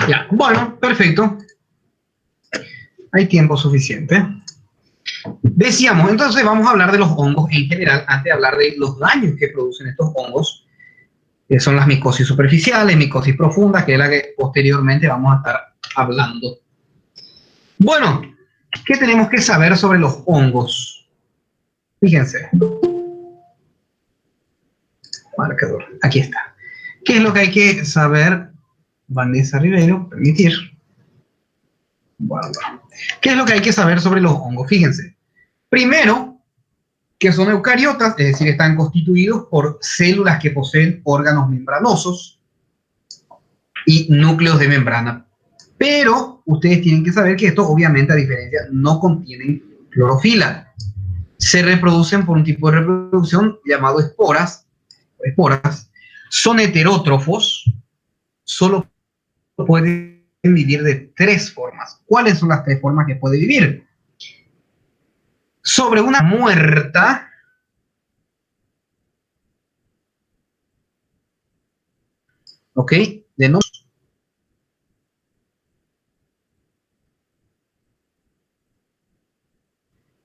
Ya, bueno, perfecto. Hay tiempo suficiente. Decíamos, entonces vamos a hablar de los hongos en general, antes de hablar de los daños que producen estos hongos, que son las micosis superficiales, micosis profundas, que es la que posteriormente vamos a estar hablando. Bueno, ¿qué tenemos que saber sobre los hongos? Fíjense. Marcador, aquí está. ¿Qué es lo que hay que saber? Vanessa Ribeiro, permitir. Bueno, ¿qué es lo que hay que saber sobre los hongos? Fíjense. Primero, que son eucariotas, es decir, están constituidos por células que poseen órganos membranosos y núcleos de membrana. Pero ustedes tienen que saber que estos, obviamente, a diferencia, no contienen clorofila. Se reproducen por un tipo de reproducción llamado esporas. Son heterótrofos, solo pueden vivir de 3 formas. ¿Cuáles son las 3 formas que puede vivir? Sobre una muerta, ¿ok? De no.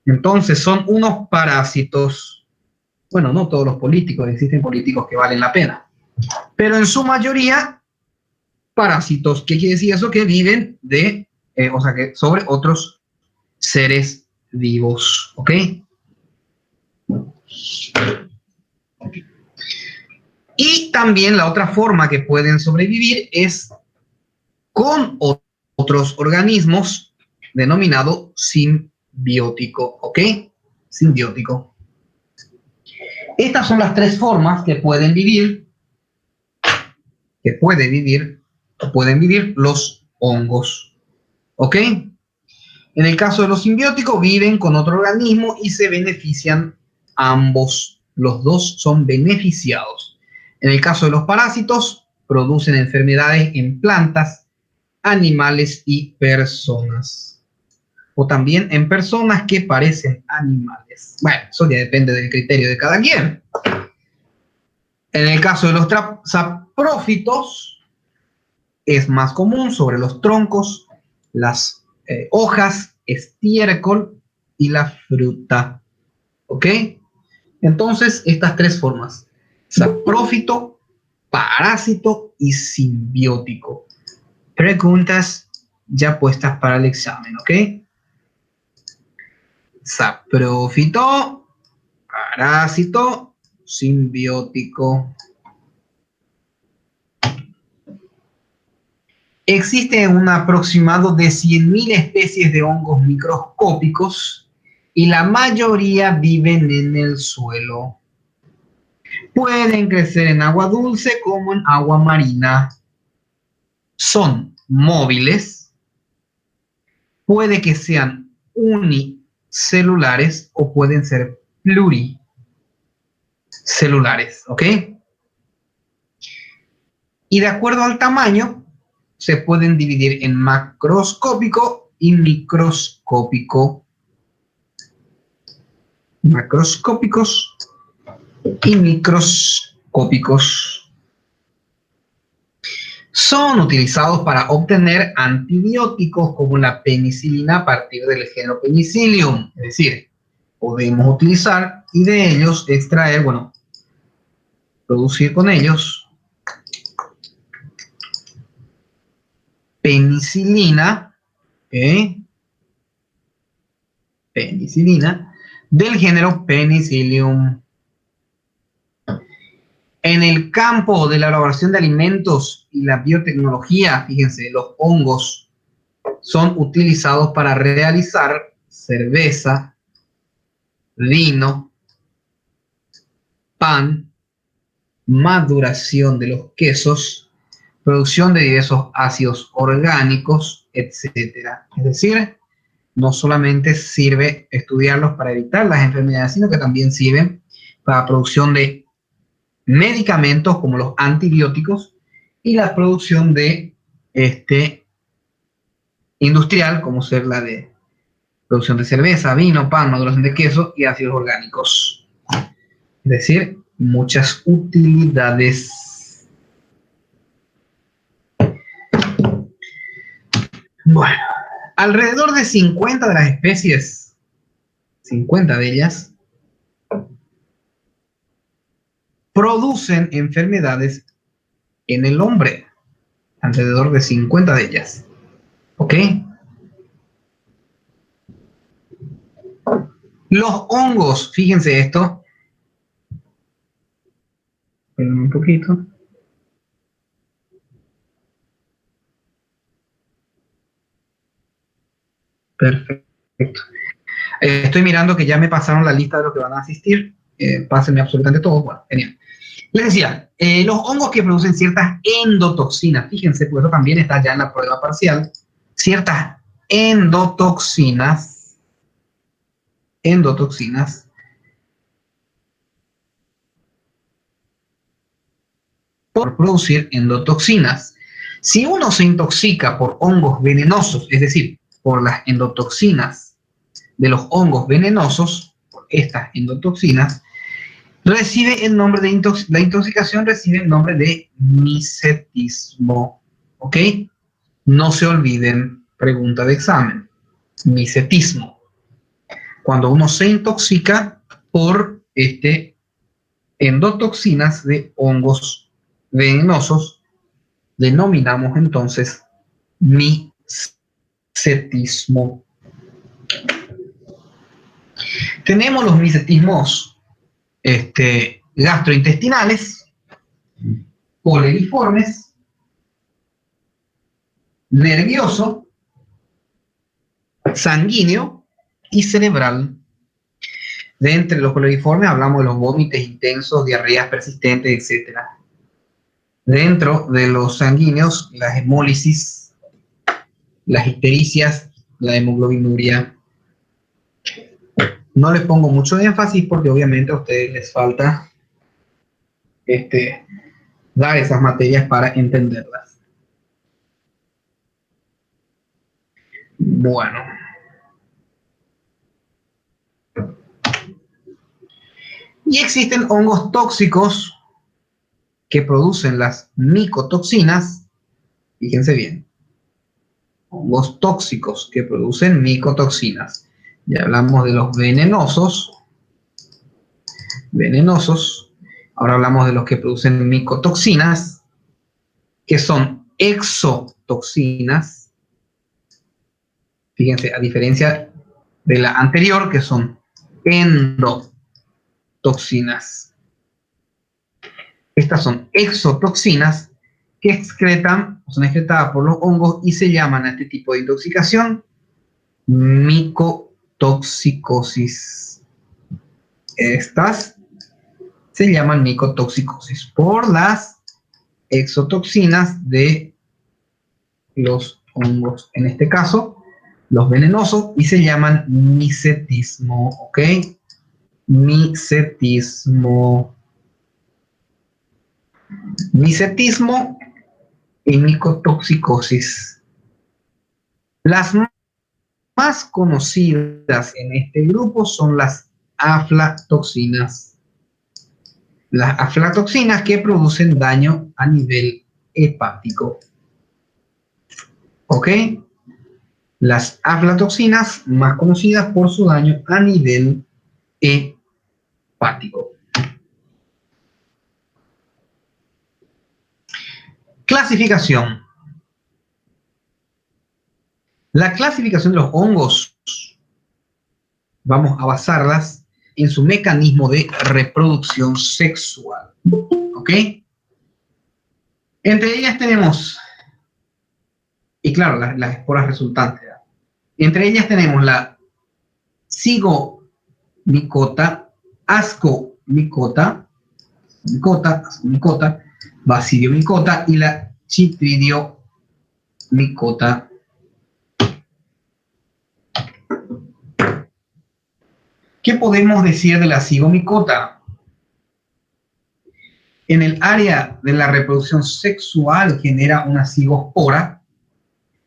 Entonces son unos parásitos. Bueno, no todos los políticos, existen políticos que valen la pena, pero en su mayoría parásitos. ¿Qué quiere decir eso? Que viven de, o sea, que sobre otros seres vivos, ¿ok? Y también la otra forma que pueden sobrevivir es con otros organismos denominado simbiótico, ¿ok? Simbiótico. Estas son las 3 formas que pueden vivir los hongos, ¿ok? En el caso de los simbióticos, viven con otro organismo y se benefician ambos. Los dos son beneficiados. En el caso de los parásitos, producen enfermedades en plantas, animales y personas. O también en personas que parecen animales. Bueno, eso ya depende del criterio de cada quien. En el caso de los saprófitos, es más común sobre los troncos, las hojas, estiércol y la fruta. ¿Ok? Entonces, estas 3 formas: saprófito, parásito y simbiótico. Preguntas ya puestas para el examen, ¿ok? Saprófito, parásito, simbiótico. Existen un aproximado de 100.000 especies de hongos microscópicos y la mayoría viven en el suelo. Pueden crecer en agua dulce como en agua marina. Son móviles. Puede que sean unicelulares o pueden ser pluricelulares, ¿ok? Y de acuerdo al tamaño, se pueden dividir en macroscópico y microscópico. Macroscópicos y microscópicos. Son utilizados para obtener antibióticos como la penicilina a partir del género Penicillium. Es decir, podemos utilizar y de ellos extraer, bueno, producir con ellos penicilina, penicilina del género Penicillium. En el campo de la elaboración de alimentos y la biotecnología, fíjense, los hongos son utilizados para realizar cerveza, vino, pan, maduración de los quesos, producción de diversos ácidos orgánicos, etc. Es decir, no solamente sirve estudiarlos para evitar las enfermedades, sino que también sirven para la producción de medicamentos como los antibióticos y la producción de industrial, como ser la de producción de cerveza, vino, pan, maduración de queso y ácidos orgánicos. Es decir, muchas utilidades. Bueno, alrededor de 50 de las especies, 50 de ellas, producen enfermedades en el hombre. Alrededor de 50 de ellas. ¿Ok? Los hongos, fíjense esto. Esperen un poquito. Perfecto. Estoy mirando que ya me pasaron la lista de los que van a asistir. Pásenme absolutamente todo. Bueno, genial. Les decía, los hongos que producen ciertas endotoxinas, fíjense, pues eso también está ya en la prueba parcial, ciertas endotoxinas, por producir endotoxinas. Si uno se intoxica por hongos venenosos, es decir, por las endotoxinas de los hongos venenosos, por estas endotoxinas, recibe el nombre de la intoxicación recibe el nombre de misetismo. ¿Ok? No se olviden, pregunta de examen. Misetismo. Cuando uno se intoxica por endotoxinas de hongos venenosos, denominamos entonces misetismo. Tenemos los misetismos gastrointestinales, coleriformes, nervioso, sanguíneo y cerebral. De entre los coleriformes hablamos de los vómitos intensos, diarreas persistentes, etc. Dentro de los sanguíneos, las hemólisis, las ictericias, la hemoglobinuria. No les pongo mucho énfasis porque obviamente a ustedes les falta dar esas materias para entenderlas. Bueno. Y existen hongos tóxicos que producen las micotoxinas. Fíjense bien. Hongos tóxicos que producen micotoxinas. Ya hablamos de los venenosos. Ahora hablamos de los que producen micotoxinas, que son exotoxinas. Fíjense, a diferencia de la anterior, que son endotoxinas. Estas son exotoxinas que son excretadas por los hongos y se llaman a este tipo de intoxicación micotoxicosis. Estas se llaman micotoxicosis por las exotoxinas de los hongos, en este caso los venenosos, y se llaman misetismo. ¿Ok? Misetismo y micotoxicosis. Las más conocidas en este grupo son las aflatoxinas. Las aflatoxinas que producen daño a nivel hepático. ¿Ok? Las aflatoxinas más conocidas por su daño a nivel hepático. Clasificación. La clasificación de los hongos, vamos a basarlas en su mecanismo de reproducción sexual. ¿Ok? Entre ellas tenemos, y claro, las esporas resultantes. Entre ellas tenemos la zigomicota, ascomicota, basidiomicota y la chytridiomicota. ¿Qué podemos decir de la zigomicota? En el área de la reproducción sexual genera una zigospora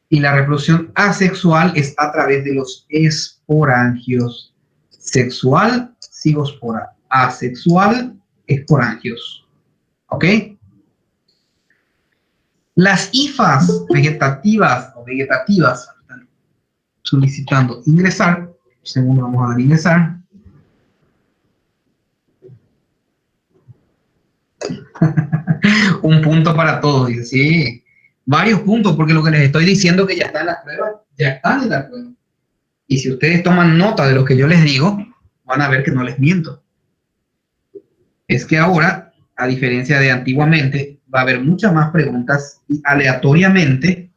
y la reproducción asexual es a través de los esporangios. Sexual, zigospora. Asexual, esporangios. ¿Ok? Las hifas vegetativas solicitando ingresar. Segundo vamos a dar ingresar. Un punto para todos. Dice, sí, varios puntos, porque lo que les estoy diciendo que ya está en la prueba, ya están en la prueba. Y si ustedes toman nota de lo que yo les digo, van a ver que no les miento. Es que ahora, a diferencia de antiguamente, va a haber muchas más preguntas y aleatoriamente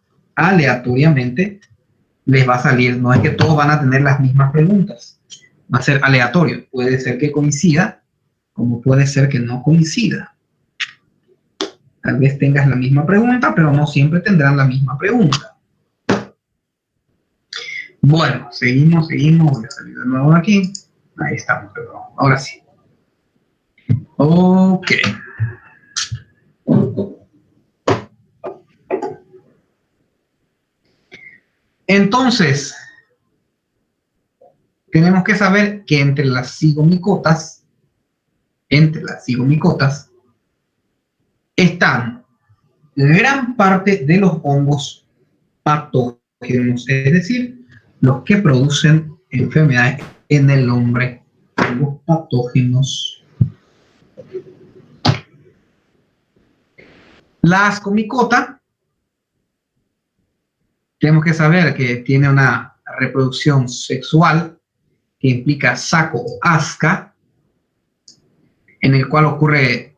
les va a salir. No es que todos van a tener las mismas preguntas. Va a ser aleatorio. Puede ser que coincida, como puede ser que no coincida. Tal vez tengas la misma pregunta, pero no siempre tendrán la misma pregunta. Bueno, seguimos. Voy a salir de nuevo de aquí. Ahí estamos, perdón. Ahora sí. Ok. Entonces, tenemos que saber que entre las cigomicotas están gran parte de los hongos patógenos, es decir, los que producen enfermedades en el hombre, hongos patógenos. La ascomicota, tenemos que saber que tiene una reproducción sexual que implica saco o asca, en el cual ocurre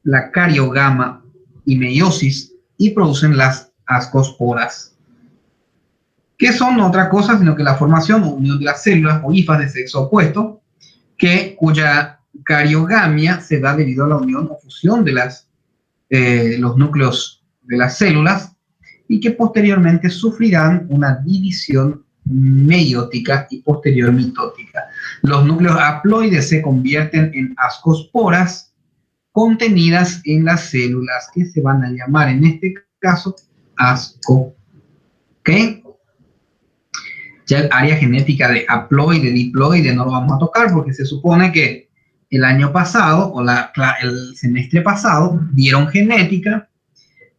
la cariogama y meiosis y producen las ascosporas, que son otra cosa sino que la formación o unión de las células o hifas de sexo opuesto, cuya cariogamia se da debido a la unión o fusión de los núcleos de las células y que posteriormente sufrirán una división meiótica y posterior mitótica. Los núcleos haploides se convierten en ascosporas contenidas en las células que se van a llamar en este caso asco. ¿Ok? Ya el área genética de haploide, diploide no lo vamos a tocar porque se supone que el año pasado o el semestre pasado dieron genética,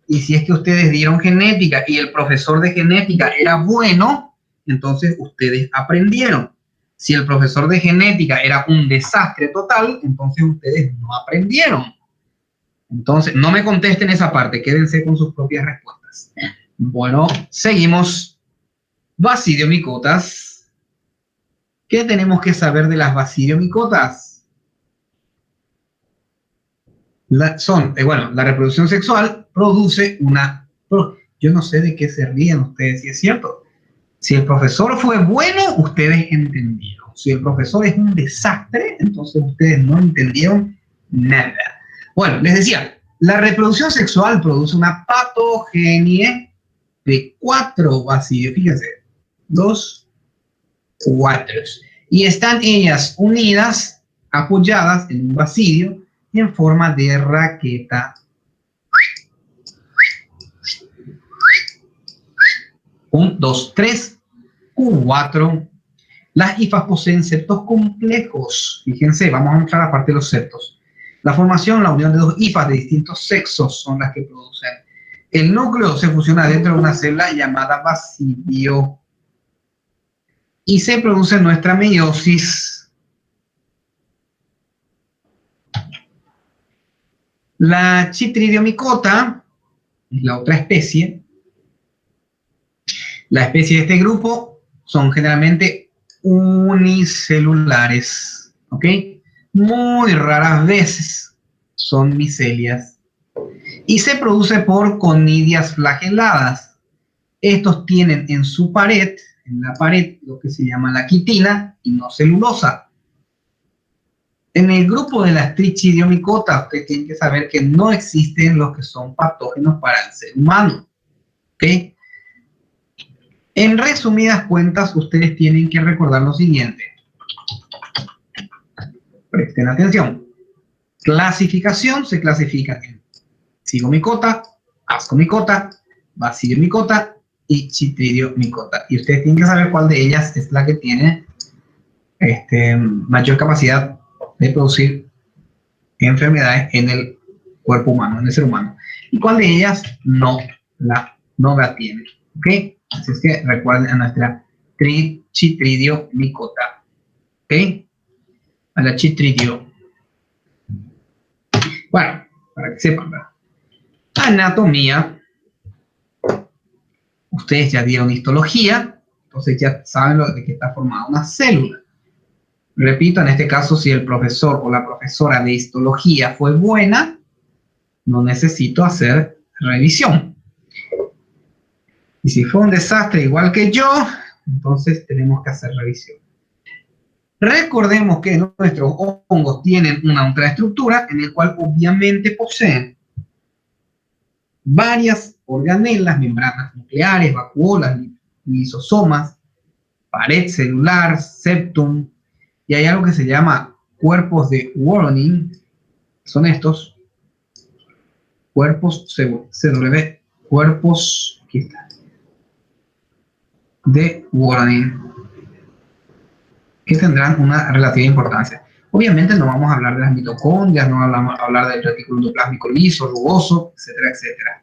y si es que ustedes dieron genética y el profesor de genética era bueno, entonces ustedes aprendieron. Si el profesor de genética era un desastre total, entonces ustedes no aprendieron. Entonces, no me contesten esa parte, quédense con sus propias respuestas. Bueno, seguimos. Basidiomicotas. ¿Qué tenemos que saber de las basidiomicotas? La reproducción sexual produce una... Yo no sé de qué se ríen ustedes, si es cierto. Si el profesor fue bueno, ustedes entendieron. Si el profesor es un desastre, entonces ustedes no entendieron nada. Bueno, les decía, la reproducción sexual produce una patogenie de 4 basidios. Fíjense, 2, 4. Y están ellas unidas, apoyadas en un basidio en forma de raqueta. 1, 2, 3, 4. Las hifas poseen septos complejos. Fíjense, vamos a mostrar aparte de los septos. La formación, la unión de dos hifas de distintos sexos son las que producen. El núcleo se fusiona dentro de una célula llamada basidio y se produce nuestra meiosis. La Chytridiomycota es la otra especie. La especie de este grupo son generalmente unicelulares, ¿ok? Muy raras veces son micelias. Y se produce por conidias flageladas. Estos tienen en su pared, en la pared, lo que se llama la quitina y no celulosa. En el grupo de las Trichidiomicotas, ustedes tienen que saber que no existen los que son patógenos para el ser humano, ¿ok? En resumidas cuentas, ustedes tienen que recordar lo siguiente. Presten atención. Clasificación se clasifica en zigomicota, ascomicota, basidiomicota y chytridiomicota. Y ustedes tienen que saber cuál de ellas es la que tiene mayor capacidad de producir enfermedades en el cuerpo humano, en el ser humano. Y cuál de ellas no la tiene. ¿Ok? Así es que recuerden a nuestra Chytridium micota. ¿Ok? A la Chytridium. Bueno, para que sepan, ¿verdad? Anatomía. Ustedes ya dieron histología, entonces ya saben de qué está formada una célula. Repito, en este caso, si el profesor o la profesora de histología fue buena, no necesito hacer revisión. Y si fue un desastre igual que yo, entonces tenemos que hacer revisión. Recordemos que nuestros hongos tienen una ultraestructura en la cual obviamente poseen varias organelas, membranas nucleares, vacuolas, lisosomas, pared celular, septum, y hay algo que se llama cuerpos de Woronin, son estos cuerpos CW, cuerpos, aquí está, de Woronin, que tendrán una relativa importancia. Obviamente no vamos a hablar de las mitocondrias, no vamos a hablar del retículo endoplásmico liso, rugoso, etcétera, etcétera.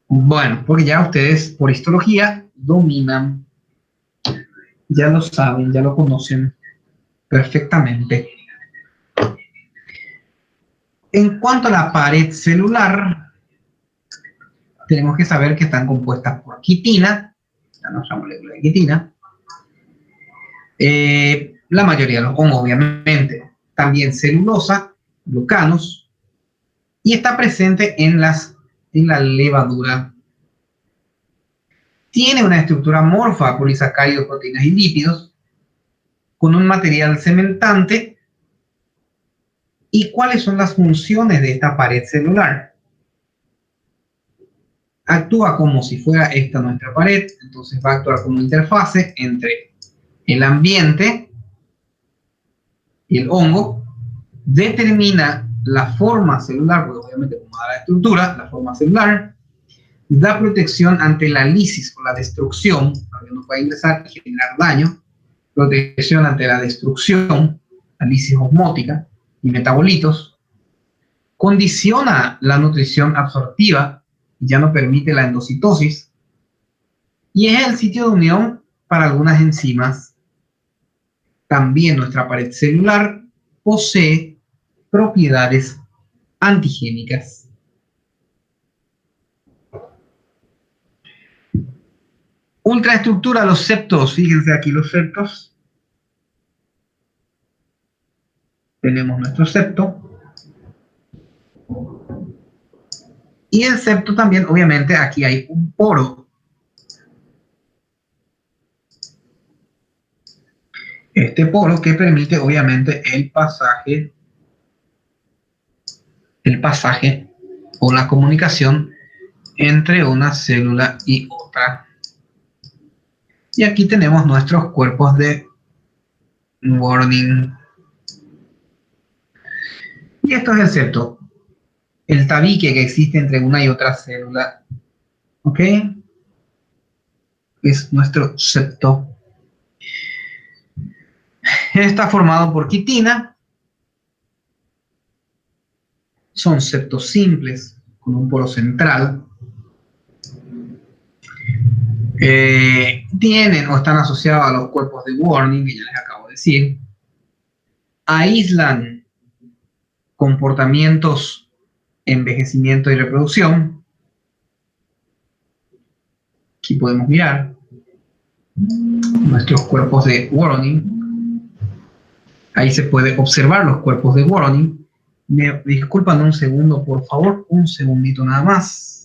Bueno, porque ya ustedes por histología dominan, ya lo saben, ya lo conocen perfectamente. En cuanto a la pared celular, tenemos que saber que están compuestas por quitina, esta es nuestra molécula de quitina. La mayoría de los hongos, obviamente, también celulosa, glucanos, y está presente en la levadura. Tiene una estructura morfa, polisacáridos, proteínas y lípidos, con un material cementante. ¿Y cuáles son las funciones de esta pared celular? Actúa como si fuera esta nuestra pared, entonces va a actuar como interfase entre el ambiente y el hongo, determina la forma celular, porque obviamente como da la estructura, la forma celular, da protección ante la lisis o la destrucción, para que no pueda ingresar y generar daño, protección ante la destrucción, la lisis osmótica y metabolitos, condiciona la nutrición absortiva, ya no permite la endocitosis, y es el sitio de unión para algunas enzimas. También nuestra pared celular posee propiedades antigénicas. Ultraestructura, los septos, fíjense aquí los septos. Tenemos nuestro septo. Y el septo también, obviamente, aquí hay un poro. Este poro que permite, obviamente, el pasaje o la comunicación entre una célula y otra. Y aquí tenemos nuestros cuerpos de Woronin. Y esto es el septo, el tabique que existe entre una y otra célula. ¿Ok? Es nuestro septo. Está formado por quitina. Son septos simples, con un poro central. Tienen o están asociados a los cuerpos de Woronin, que ya les acabo de decir. Aíslan comportamientos, envejecimiento y reproducción. Aquí podemos mirar nuestros cuerpos de Woronin. Ahí se puede observar los cuerpos de Woronin. Me disculpan un segundo, por favor, un segundito nada más.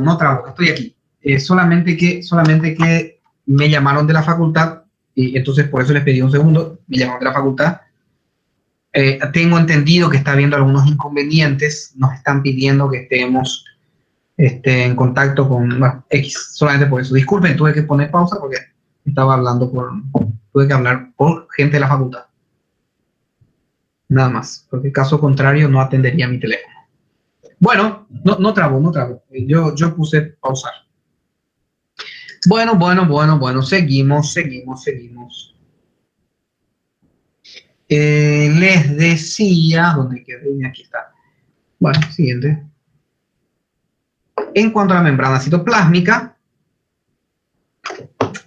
No trago, estoy aquí. Solamente que me llamaron de la facultad, y entonces por eso les pedí un segundo, me llamaron de la facultad, Tengo entendido que está habiendo algunos inconvenientes, nos están pidiendo que estemos en contacto con X, solamente por eso. Disculpen, tuve que poner pausa porque estaba hablando tuve que hablar por gente de la facultad. Nada más, porque caso contrario no atendería mi teléfono. Bueno, no trabo. Yo puse pausar. Bueno, seguimos. Les decía, ¿dónde quedé? Aquí está. Bueno, siguiente. En cuanto a la membrana citoplásmica,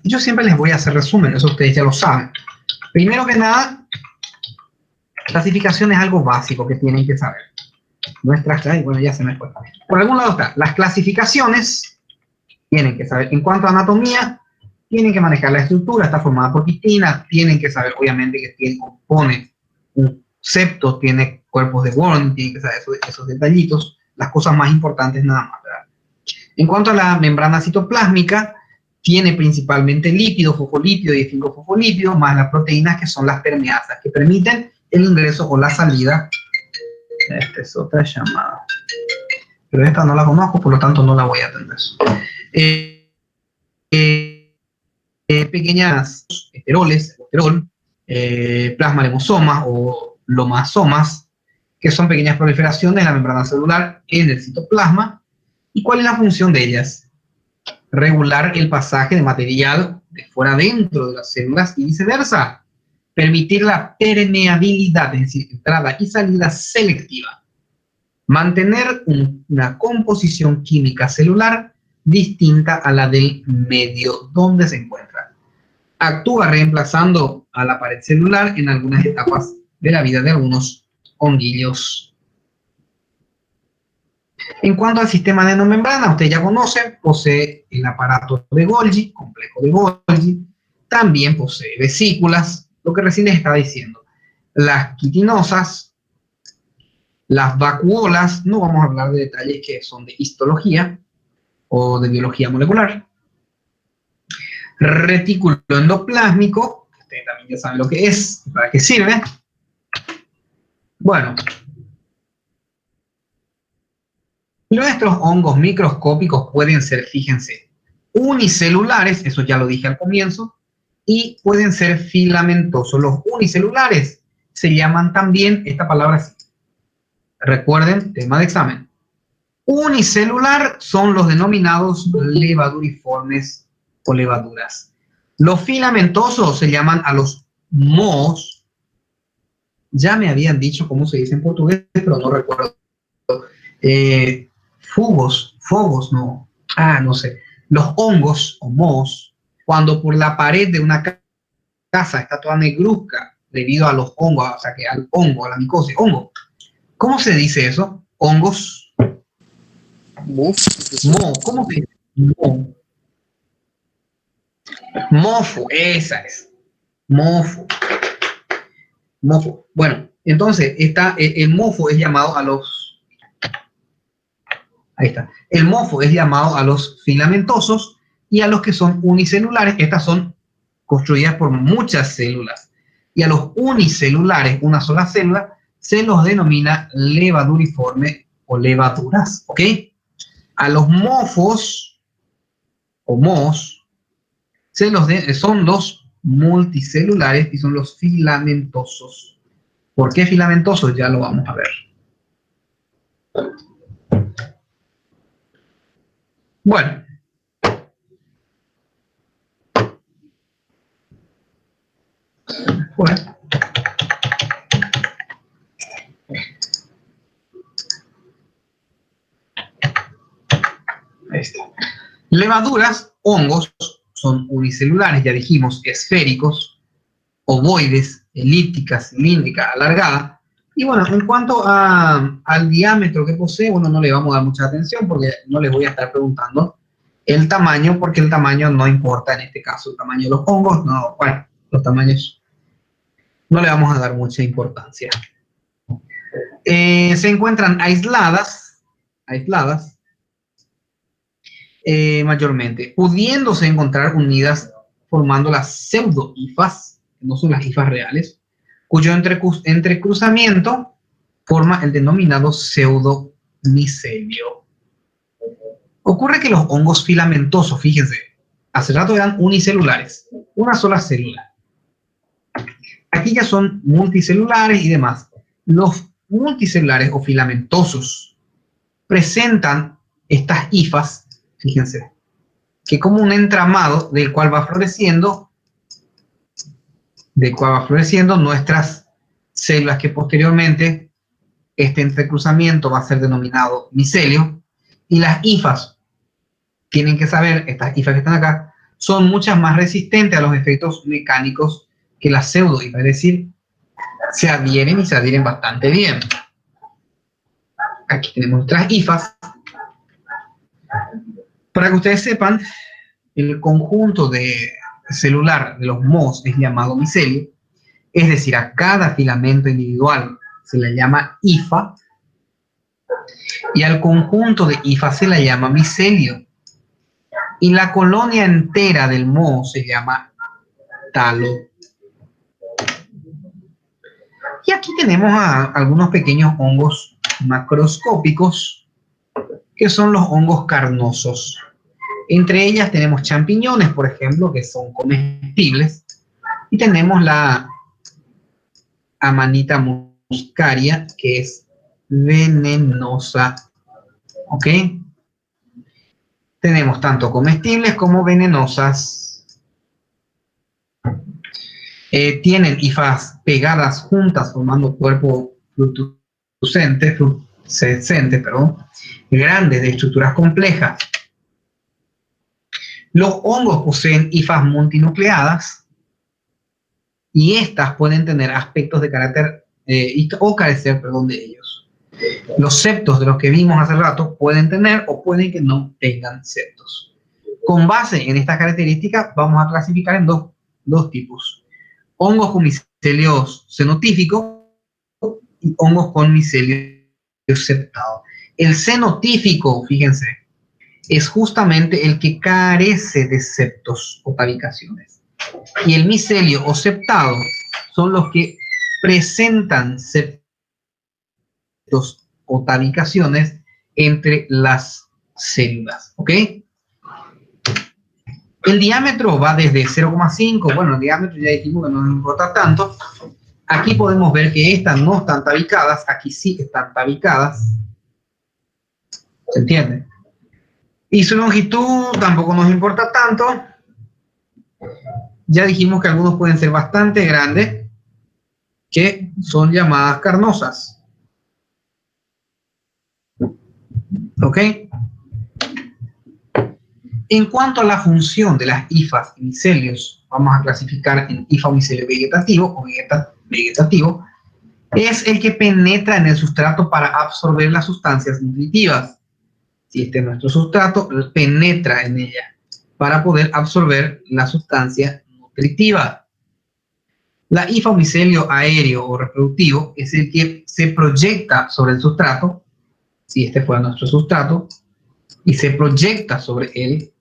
yo siempre les voy a hacer resumen, eso ustedes ya lo saben. Primero que nada, clasificación es algo básico que tienen que saber. Bueno, ya se me fue. Por algún lado está, las clasificaciones tienen que saber. En cuanto a anatomía, tienen que manejar la estructura, está formada por quitina, tienen que saber, obviamente, que compone un septo, tiene cuerpos de Warren, tienen que saber esos detallitos, las cosas más importantes nada más, ¿verdad? En cuanto a la membrana citoplásmica, tiene principalmente lípidos, fosfolípidos y esfingofosfolípidos, más las proteínas que son las permeasas, que permiten el ingreso o la salida. Esta es otra llamada. Pero esta no la conozco, por lo tanto no la voy a atender. Pequeñas esteroles, plasma lemosomas o lomasomas, que son pequeñas proliferaciones de la membrana celular en el citoplasma. ¿Y cuál es la función de ellas? Regular el pasaje de material de fuera adentro de las células y viceversa. Permitir la permeabilidad, es decir, entrada y salida selectiva. Mantener una composición química celular distinta a la del medio donde se encuentra. Actúa reemplazando a la pared celular en algunas etapas de la vida de algunos honguillos. En cuanto al sistema de membrana, usted ya conoce, posee el aparato de Golgi, complejo de Golgi, también posee vesículas, lo que recién les estaba diciendo. Las quitinosas, las vacuolas, no vamos a hablar de detalles que son de histología o de biología molecular. Retículo endoplásmico, ustedes también ya saben lo que es, para qué sirve. Bueno, nuestros hongos microscópicos pueden ser, fíjense, unicelulares, eso ya lo dije al comienzo, y pueden ser filamentosos. Los unicelulares se llaman también, esta palabra así. Recuerden, tema de examen. Unicelular son los denominados levaduriformes o levaduras. Los filamentosos se llaman a los mohos. Ya me habían dicho cómo se dice en portugués, pero no recuerdo. Fogos, no. No sé. Los hongos o mohos, cuando por la pared de una casa está toda negruzca debido a los hongos, o sea, que al hongo, a la micosis, hongo. ¿Cómo se dice eso? Hongos. ¿Cómo se dice? Mofo, esa es. Mofo. Bueno, entonces, el mofo es llamado a los... Ahí está. El mofo es llamado a los filamentosos y a los que son unicelulares. Estas son construidas por muchas células. Y a los unicelulares, una sola célula, se los denomina levaduriforme o levaduras. ¿Ok? A los mofos o mohos son los multicelulares y son los filamentosos. ¿Por qué filamentosos? Ya lo vamos a ver. Bueno. Ahí está. Levaduras, hongos, son unicelulares, ya dijimos, esféricos, ovoides, elípticas, cilíndricas, alargadas. Y bueno, en cuanto al diámetro que posee, bueno, no le vamos a dar mucha atención porque no les voy a estar preguntando el tamaño, porque el tamaño no importa en este caso. El tamaño de los hongos, no, bueno, los tamaños no le vamos a dar mucha importancia. Se encuentran aisladas, mayormente, pudiéndose encontrar unidas formando las pseudo-hifas, que no son las hifas reales, cuyo entrecruzamiento forma el denominado pseudomicelio. Ocurre que los hongos filamentosos, fíjense, hace rato eran unicelulares, una sola célula. Aquí ya son multicelulares y demás. Los multicelulares o filamentosos presentan estas hifas, fíjense, que como un entramado del cual va floreciendo nuestras células, que posteriormente este entrecruzamiento va a ser denominado micelio. Y las hifas, tienen que saber, estas hifas que están acá, son muchas más resistentes a los efectos mecánicos que las pseudohifas, es decir, se adhieren y se adhieren bastante bien. Aquí tenemos nuestras hifas. Para que ustedes sepan, el conjunto celular de los mohos es llamado micelio, es decir, a cada filamento individual se le llama hifa, y al conjunto de hifas se le llama micelio, y la colonia entera del moho se llama talo. Y aquí tenemos algunos pequeños hongos macroscópicos, que son los hongos carnosos. Entre ellas tenemos champiñones, por ejemplo, que son comestibles, y tenemos la Amanita muscaria, que es venenosa. ¿Ok? Tenemos tanto comestibles como venenosas. Tienen hifas pegadas juntas formando cuerpo fluorescente, grandes de estructuras complejas. Los hongos poseen hifas multinucleadas y estas pueden tener aspectos de carácter o carecer, de ellos. Los septos de los que vimos hace rato pueden tener o pueden que no tengan septos. Con base en estas características vamos a clasificar en dos tipos: hongos con micelio cenotífico y hongos con micelio septado. El cenotífico, fíjense, es justamente el que carece de septos o tabicaciones. Y el micelio o septado son los que presentan septos o tabicaciones entre las células. ¿Ok? El diámetro va desde 0,5, bueno, el diámetro ya dijimos que no nos importa tanto. Aquí podemos ver que estas no están tabicadas, aquí sí están tabicadas. ¿Se entiende? Y su longitud tampoco nos importa tanto. Ya dijimos que algunos pueden ser bastante grandes, que son llamadas carnosas. ¿Ok? En cuanto a la función de las hifas y micelios, vamos a clasificar en hifa o micelio vegetativo o vegetativo. Es el que penetra en el sustrato para absorber las sustancias nutritivas. Si este es nuestro sustrato, penetra en ella para poder absorber la sustancia nutritiva. La hifa o micelio aéreo o reproductivo es el que se proyecta sobre el sustrato, si este fuera nuestro sustrato, y se proyecta sobre el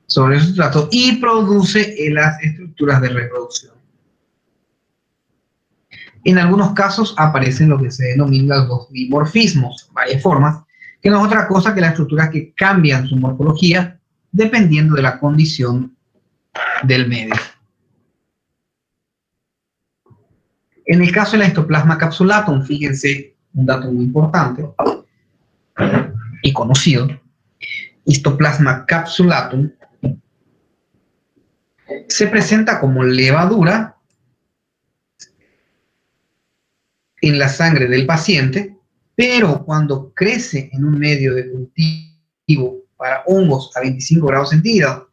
sustrato y produce las estructuras de reproducción. En algunos casos aparecen lo que se denominan los dimorfismos, varias formas, que no es otra cosa que las estructuras que cambian su morfología dependiendo de la condición del medio. En el caso de la Histoplasma capsulatum, fíjense un dato muy importante y conocido. Histoplasma capsulatum se presenta como levadura en la sangre del paciente, pero cuando crece en un medio de cultivo para hongos a 25 grados centígrados,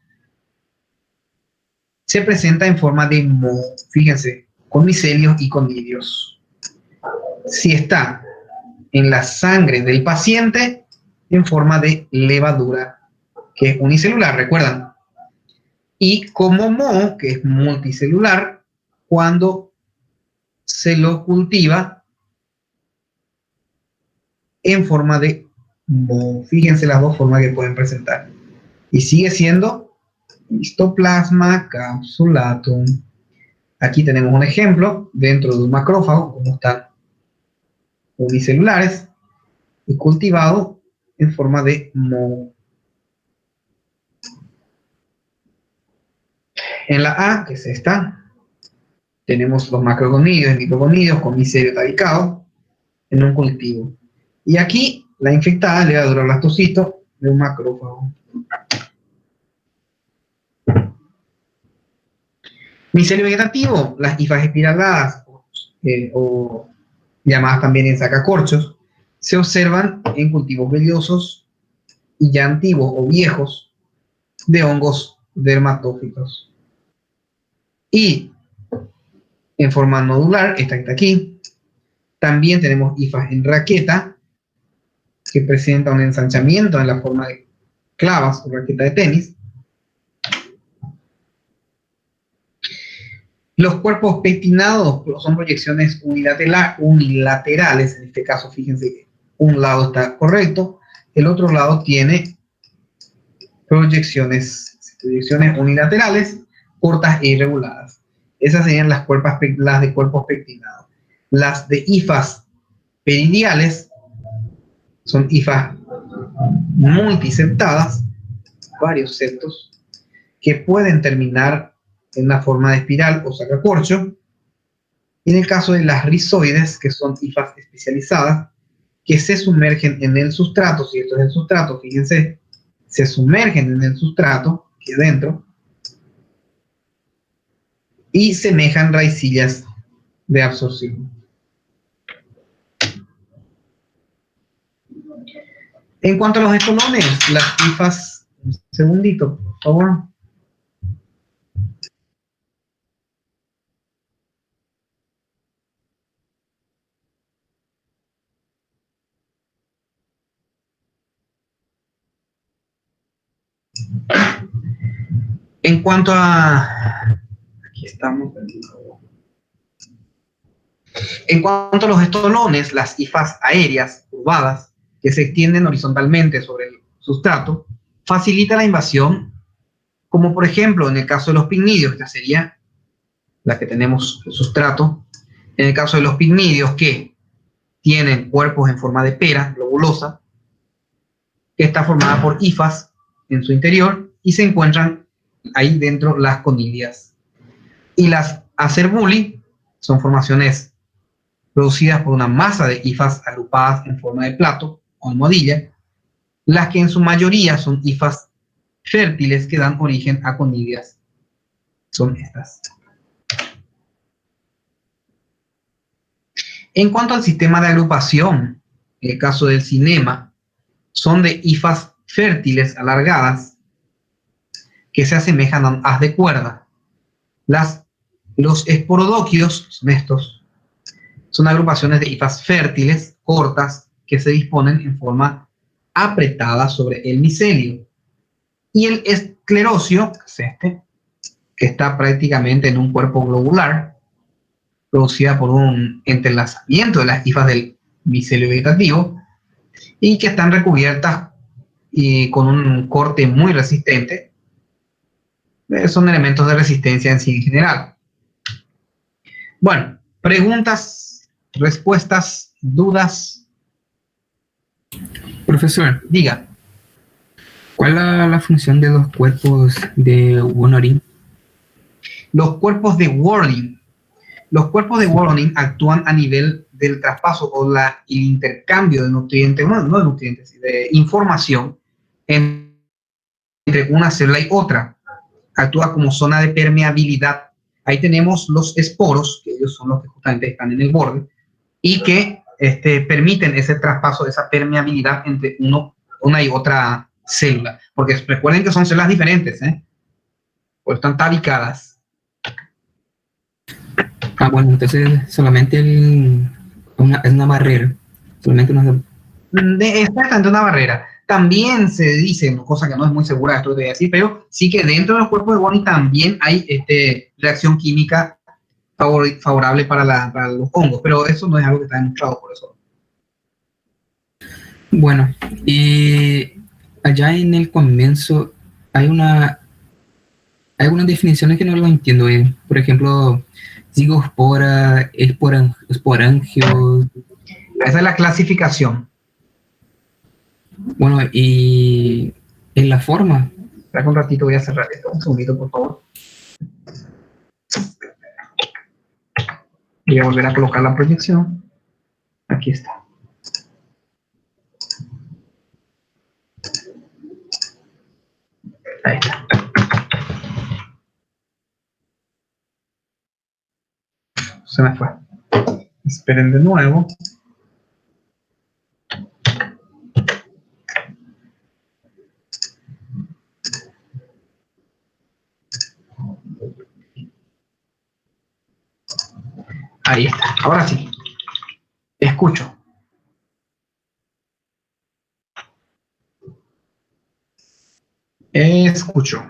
se presenta en forma de moho, fíjense, con micelios y conidios. Si está en la sangre del paciente, en forma de levadura, que es unicelular, ¿recuerdan? Y como moho, que es multicelular, cuando se lo cultiva en forma de moho. Fíjense las dos formas que pueden presentar. Y sigue siendo Histoplasma capsulatum. Aquí tenemos un ejemplo dentro de un macrófago, como están unicelulares y cultivado en forma de moho. En la A, que es esta, tenemos los macrogonidios y microgonidios con micelio talicado en un cultivo. Y aquí la infectada le va a durar blastocito de un macrófago. Micelio vegetativo, las hifas espiraladas o llamadas también en sacacorchos, se observan en cultivos vellosos y ya antiguos o viejos de hongos dermatófitos. Y en forma nodular, esta que está aquí, también tenemos hifas en raqueta, que presenta un ensanchamiento en la forma de clavas o raqueta de tenis. Los cuerpos pectinados son proyecciones unilaterales, en este caso fíjense que un lado está correcto, el otro lado tiene proyecciones unilaterales, cortas e irregulares. Esas serían las de cuerpos pectinados. Las de hifas peridiales son hifas multiseptadas, varios septos, que pueden terminar en la forma de espiral o sacacorcho. Y en el caso de las rizoides, que son hifas especializadas, que se sumergen en el sustrato, si esto es el sustrato, fíjense, se sumergen en el sustrato, aquí adentro, y semejan raicillas de absorción. En cuanto a los estolones, las hifas, un segundito, por favor. En cuanto a... Aquí estamos. En cuanto a los estolones, las hifas aéreas, curvadas, que se extienden horizontalmente sobre el sustrato, facilita la invasión, como por ejemplo en el caso de los picnidios, esta sería la que tenemos el sustrato, en el caso de los picnidios que tienen cuerpos en forma de pera globulosa, que está formada por hifas en su interior y se encuentran ahí dentro las conilias. Y las acerbuli son formaciones producidas por una masa de hifas agrupadas en forma de plato o almohadilla, las que en su mayoría son hifas fértiles que dan origen a conilias. Son estas. En cuanto al sistema de agrupación, en el caso del cinema, son de hifas fértiles alargadas que se asemejan a haz de cuerda. Los esporodóquidos son estos. Son agrupaciones de hifas fértiles, cortas, que se disponen en forma apretada sobre el micelio. Y el esclerocio, que es este, que está prácticamente en un cuerpo globular, producida por un entrelazamiento de las hifas del micelio vegetativo, y que están recubiertas con un corte muy resistente. Son elementos de resistencia en sí en general. Bueno, preguntas, respuestas, dudas. Profesor, Diga. ¿cuál es la función de los cuerpos de Wonorin? Los cuerpos de Warning. Los cuerpos de Warning actúan a nivel del traspaso o el intercambio de nutrientes, no de nutrientes, de información entre una célula y otra. Actúa como zona de permeabilidad. Ahí tenemos los esporos, que ellos son los que justamente están en el borde, y que permiten ese traspaso, esa permeabilidad entre una y otra célula. Porque recuerden que son células diferentes, pues están tabicadas. Ah, bueno, entonces solamente es una barrera. Solamente una... Exactamente, una barrera. También se dice, cosa que no es muy segura, esto que te voy a decir, pero sí que dentro de los cuerpos de Warning también hay reacción química favorable para los hongos, pero eso no es algo que está demostrado por eso. Bueno, y allá en el comienzo hay hay algunas definiciones que no lo entiendo. Por ejemplo, zigospora, esporangios. Esa es la clasificación. Bueno, y en la forma. Espera un ratito, voy a cerrar esto. Un segundito, por favor. Voy a volver a colocar la proyección. Aquí está. Ahí está. Se me fue. Esperen de nuevo. Ahí está. Ahora sí. Escucho. Escucho.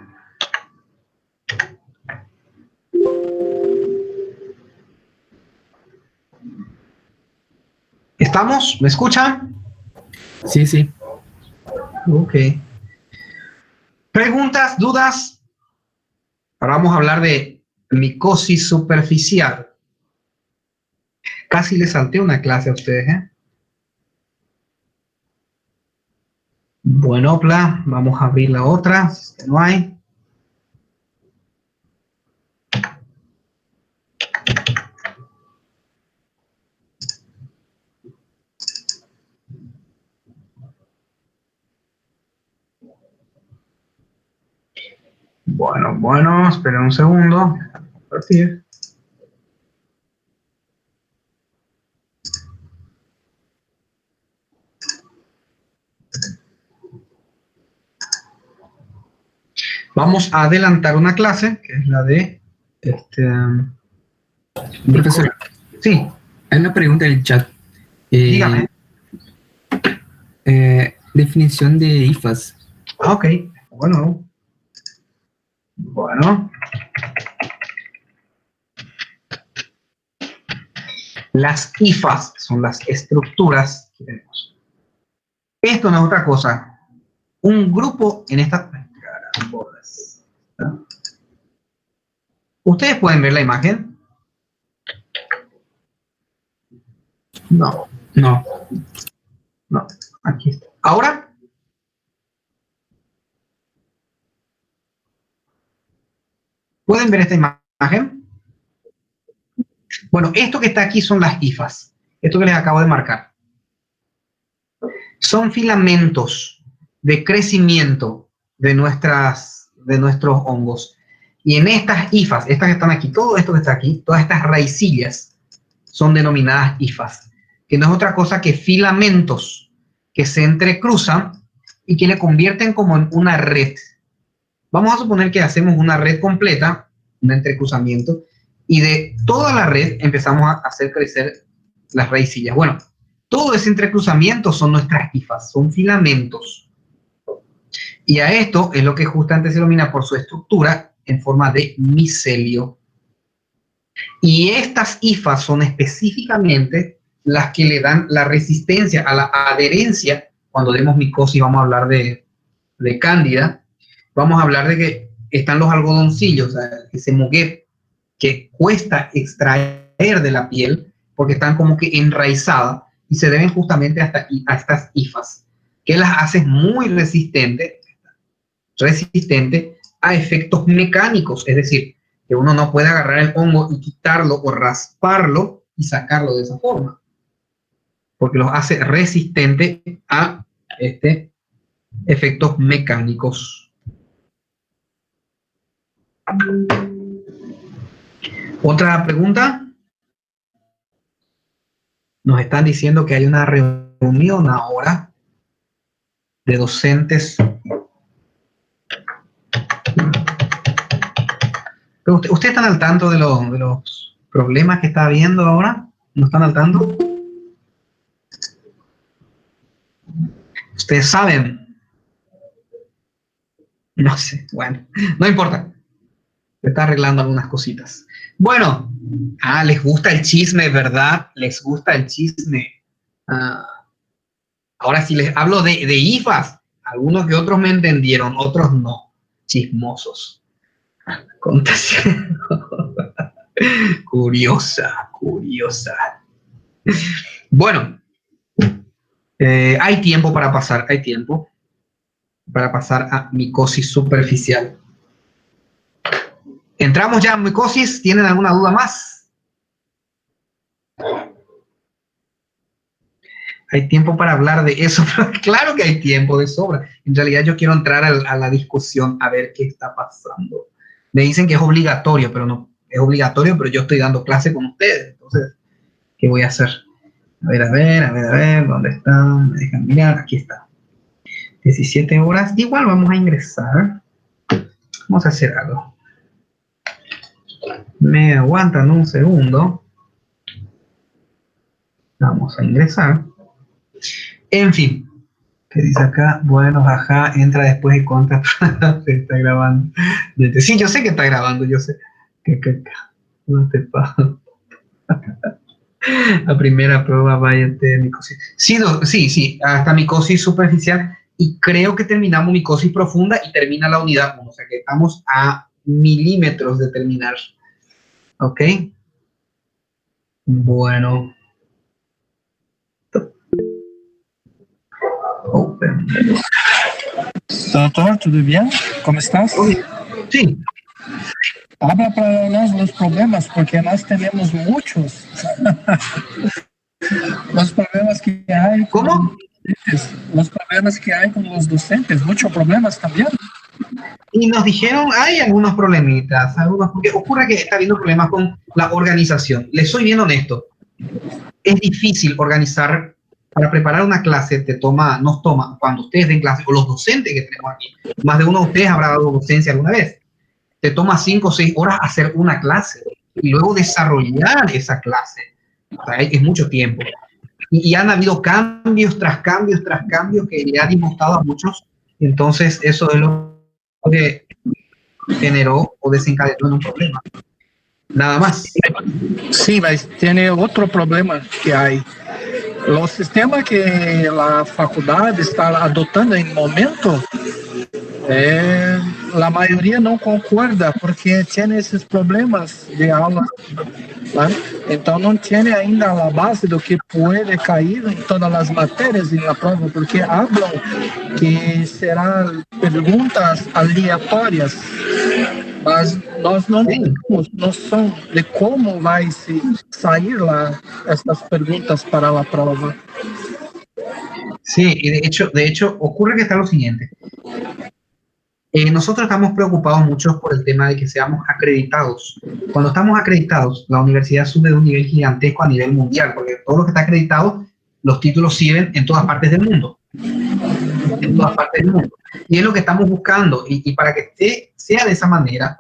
¿Estamos? ¿Me escuchan? Sí, sí. Ok. ¿Preguntas? ¿Dudas? Ahora vamos a hablar de micosis superficial. Casi les salté una clase a ustedes, ¿eh? Bueno, vamos a abrir la otra, si es que no hay. Bueno, esperen un segundo. Compartir. Vamos a adelantar una clase, que es la de Profesor, sí, hay una pregunta en el chat. dígame. Definición de IFAS. Ah, ok. Bueno. Las IFAs son las estructuras que tenemos. Esto no es otra cosa. Un grupo en esta... Carambolas. ¿Ustedes pueden ver la imagen? No. No. No. Aquí está. ¿Ahora? ¿Pueden ver esta imagen? Bueno, esto que está aquí son las hifas. Esto que les acabo de marcar. Son filamentos de crecimiento de nuestros hongos. Y en estas hifas, estas que están aquí, todo esto que está aquí, todas estas raicillas son denominadas hifas, que no es otra cosa que filamentos que se entrecruzan y que le convierten como en una red. Vamos a suponer que hacemos una red completa, un entrecruzamiento, y de toda la red empezamos a hacer crecer las raicillas. Bueno, todo ese entrecruzamiento son nuestras hifas, son filamentos. Y a esto es lo que justamente se denomina por su estructura en forma de micelio. Y estas hifas son específicamente las que le dan la resistencia a la adherencia. Cuando demos micosis vamos a hablar de cándida. Vamos a hablar de que están los algodoncillos, ese muguet que cuesta extraer de la piel porque están como que enraizadas y se deben justamente a estas hifas, que las hacen muy resistentes a efectos mecánicos, es decir, que uno no puede agarrar el hongo y quitarlo o rasparlo y sacarlo de esa forma, porque los hace resistentes a efectos mecánicos. ¿Otra pregunta? Nos están diciendo que hay una reunión ahora de docentes. Pero ¿ustedes están al tanto de los problemas que está habiendo ahora? ¿No están al tanto? Ustedes saben. No sé, bueno, no importa. Se está arreglando algunas cositas. Bueno, les gusta el chisme, ¿verdad? Les gusta el chisme. Ahora sí les hablo de IFAs. Algunos que otros me entendieron, otros no. Chismosos. Contagiado. Curiosa. Bueno, hay tiempo para pasar, a micosis superficial. Entramos ya en micosis. ¿Tienen alguna duda más? Hay tiempo para hablar de eso, pero claro que hay tiempo de sobra. En realidad yo quiero entrar a la discusión a ver qué está pasando. Me dicen que es obligatorio, pero no es obligatorio, pero yo estoy dando clase con ustedes. Entonces, ¿qué voy a hacer? A ver, ¿dónde está? Me dejan mirar, aquí está. 17 horas. Igual vamos a ingresar. Vamos a hacer algo. Me aguantan un segundo. Vamos a ingresar. En fin. ¿Qué dice acá? Bueno, jaja, entra después y contra. Se está grabando. Sí, yo sé que está grabando, yo sé. No te paso. La primera prueba, váyate, micosis. Sí, sí, hasta micosis superficial. Y creo que terminamos micosis profunda y termina la unidad 1. O sea que estamos a milímetros de terminar. ¿Ok? Bueno. Open. Doutor, tudo bem? Como estás? Sí. Habla para nós os problemas, porque nós temos muitos. Os problemas que há. ¿Cómo? Los problemas que hay con los docentes, muchos problemas también. Y nos dijeron, hay algunos problemitas, porque ocurre que está habiendo problemas con la organización. Les soy bien honesto. Es difícil organizar, para preparar una clase, nos toma, cuando ustedes den clase, o los docentes que tenemos aquí, más de uno de ustedes habrá dado docencia alguna vez, te toma 5 o 6 horas hacer una clase y luego desarrollar esa clase. O sea, es mucho tiempo. Y han habido cambios tras cambios que le han disgustado a muchos. Entonces, eso es lo que generó o desencadenó en un problema. Nada más. Sí, mas tem outro problema que há. O sistema que a faculdade está adotando em momento, a maioria não concorda, porque tem esses problemas de aula. Tá? Então não tem ainda a base do que pode cair em todas as matérias na prova, porque falam que serão perguntas aleatórias, mas nós não temos noção de como vai se sair lá essas perguntas para a prova. Sí, y de hecho ocurre que está lo siguiente. Nosotros estamos preocupados mucho por el tema de que seamos acreditados. Cuando estamos acreditados, la universidad sube de un nivel gigantesco a nivel mundial, porque todo lo que está acreditado, los títulos sirven en todas partes del mundo. En todas partes del mundo. Y es lo que estamos buscando. Y para que sea de esa manera,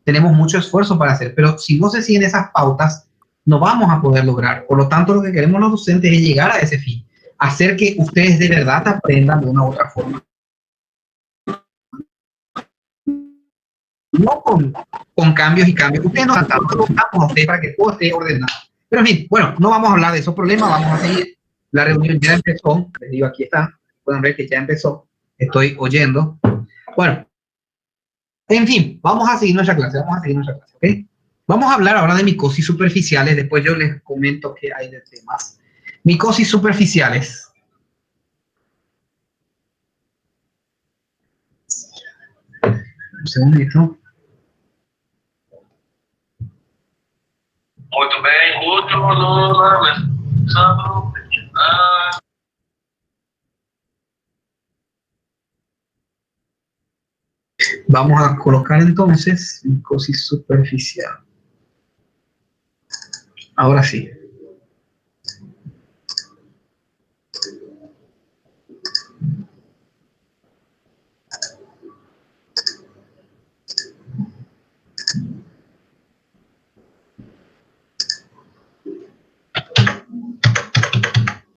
tenemos mucho esfuerzo para hacer. Pero si no se siguen esas pautas, no vamos a poder lograr. Por lo tanto, lo que queremos los docentes es llegar a ese fin. Hacer que ustedes de verdad aprendan de una u otra forma. No con cambios y cambios. Ustedes no están buscamos a ustedes para que todo esté ordenado. Pero en fin, bueno, no vamos a hablar de esos problemas, vamos a seguir. La reunión ya empezó, les digo, aquí está, pueden ver que ya empezó, estoy oyendo. Bueno, en fin, vamos a seguir nuestra clase, ¿ok? Vamos a hablar ahora de micosis superficiales, después yo les comento qué hay de temas. Micosis superficiales. Un segundito. Muito bem, último Lula, Vamos a colocar entonces micosis superficial. Ahora sí.